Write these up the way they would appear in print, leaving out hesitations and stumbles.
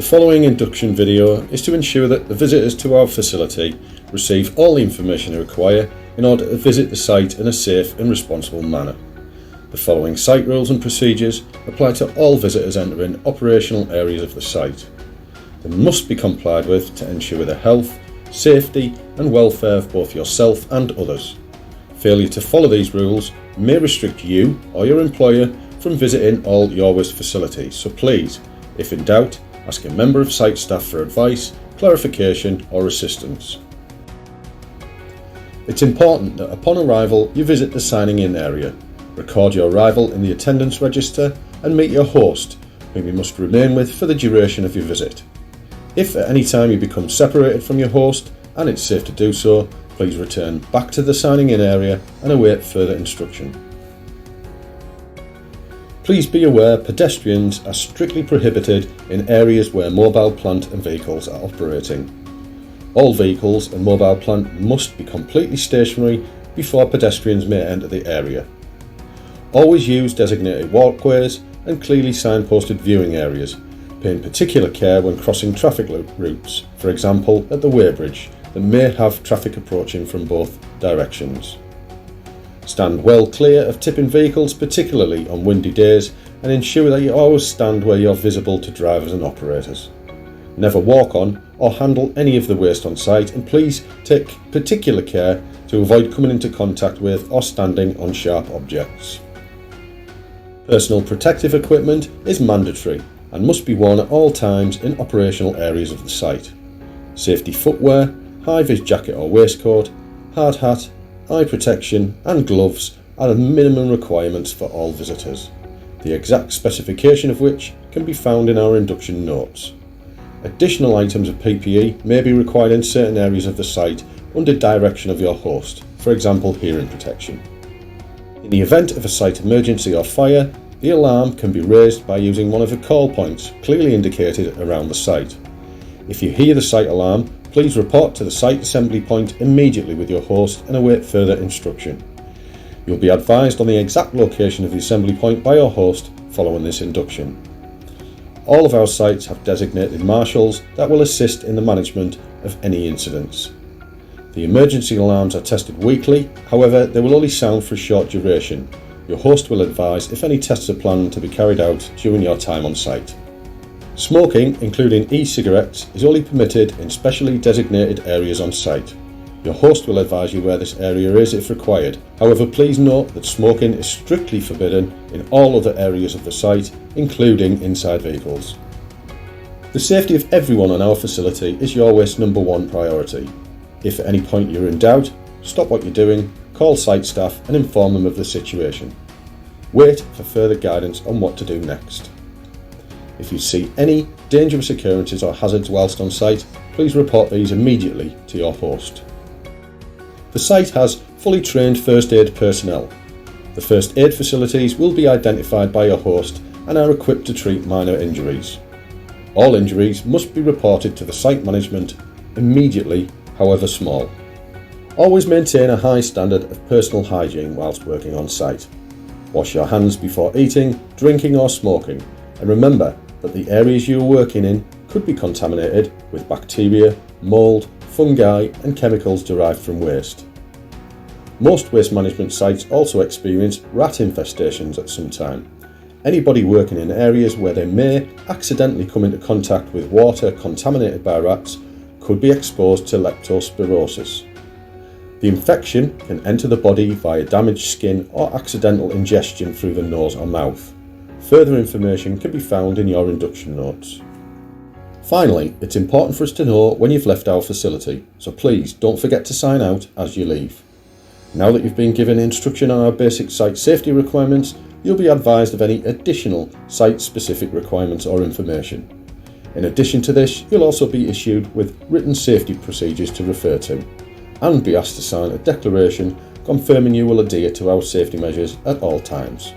The following induction video is to ensure that the visitors to our facility receive all the information they require in order to visit the site in a safe and responsible manner. The following site rules and procedures apply to all visitors entering operational areas of the site. They must be complied with to ensure the health, safety and welfare of both yourself and others. Failure to follow these rules may restrict you or your employer from visiting all your waste facilities, so please, if in doubt, ask a member of site staff for advice, clarification or assistance. It's important that upon arrival you visit the signing in area, record your arrival in the attendance register and meet your host, whom you must remain with for the duration of your visit. If at any time you become separated from your host and it's safe to do so, please return back to the signing in area and await further instruction. Please be aware pedestrians are strictly prohibited in areas where mobile plant and vehicles are operating. All vehicles and mobile plant must be completely stationary before pedestrians may enter the area. Always use designated walkways and clearly signposted viewing areas, paying particular care when crossing traffic routes, for example at the weighbridge, that may have traffic approaching from both directions. Stand well clear of tipping vehicles, particularly on windy days, and ensure that you always stand where you're visible to drivers and operators. Never walk on or handle any of the waste on site, and please take particular care to avoid coming into contact with or standing on sharp objects. Personal protective equipment is mandatory and must be worn at all times in operational areas of the site. Safety footwear, high-vis jacket or waistcoat, hard hat, eye protection and gloves are the minimum requirements for all visitors, the exact specification of which can be found in our induction notes. Additional items of PPE may be required in certain areas of the site under direction of your host, for example hearing protection. In the event of a site emergency or fire, the alarm can be raised by using one of the call points clearly indicated around the site. If you hear the site alarm, please report to the site assembly point immediately with your host and await further instruction. You'll be advised on the exact location of the assembly point by your host following this induction. All of our sites have designated marshals that will assist in the management of any incidents. The emergency alarms are tested weekly, however they will only sound for a short duration. Your host will advise if any tests are planned to be carried out during your time on site. Smoking, including e-cigarettes, is only permitted in specially designated areas on site. Your host will advise you where this area is if required. However, please note that smoking is strictly forbidden in all other areas of the site, including inside vehicles. The safety of everyone on our facility is your waste number one priority. If at any point you're in doubt, stop what you're doing, call site staff and inform them of the situation. Wait for further guidance on what to do next. If you see any dangerous occurrences or hazards whilst on site, please report these immediately to your host. The site has fully trained first aid personnel. The first aid facilities will be identified by your host and are equipped to treat minor injuries. All injuries must be reported to the site management immediately, however small. Always maintain a high standard of personal hygiene whilst working on site. Wash your hands before eating, drinking or smoking, and remember that the areas you are working in could be contaminated with bacteria, mould, fungi and chemicals derived from waste. Most waste management sites also experience rat infestations at some time. Anybody working in areas where they may accidentally come into contact with water contaminated by rats could be exposed to leptospirosis. The infection can enter the body via damaged skin or accidental ingestion through the nose or mouth. Further information can be found in your induction notes. Finally, it's important for us to know when you've left our facility, so please don't forget to sign out as you leave. Now that you've been given instruction on our basic site safety requirements, you'll be advised of any additional site-specific requirements or information. In addition to this, you'll also be issued with written safety procedures to refer to, and be asked to sign a declaration confirming you will adhere to our safety measures at all times.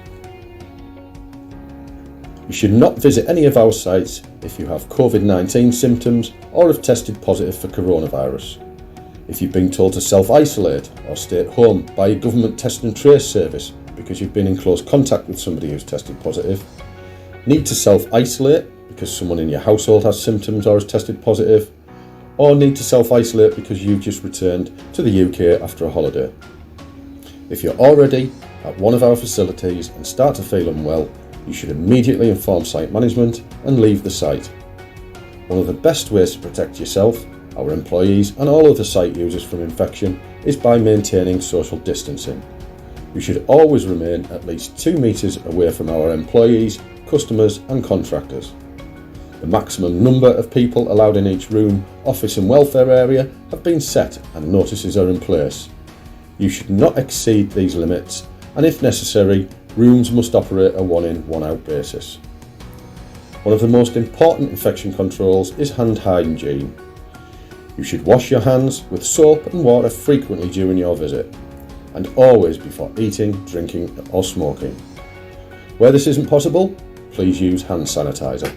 You should not visit any of our sites if you have COVID-19 symptoms or have tested positive for coronavirus. If you've been told to self-isolate or stay at home by a government test and trace service because you've been in close contact with somebody who's tested positive, need to self-isolate because someone in your household has symptoms or has tested positive, or need to self-isolate because you've just returned to the UK after a holiday. If you're already at one of our facilities and start to feel unwell, you should immediately inform site management and leave the site. One of the best ways to protect yourself, our employees and all other site users from infection is by maintaining social distancing. You should always remain at least 2 metres away from our employees, customers and contractors. The maximum number of people allowed in each room, office and welfare area have been set and notices are in place. You should not exceed these limits, and if necessary, rooms must operate a 1 in, 1 out basis. One of the most important infection controls is hand hygiene. You should wash your hands with soap and water frequently during your visit, and always before eating, drinking or smoking. Where this isn't possible, please use hand sanitizer.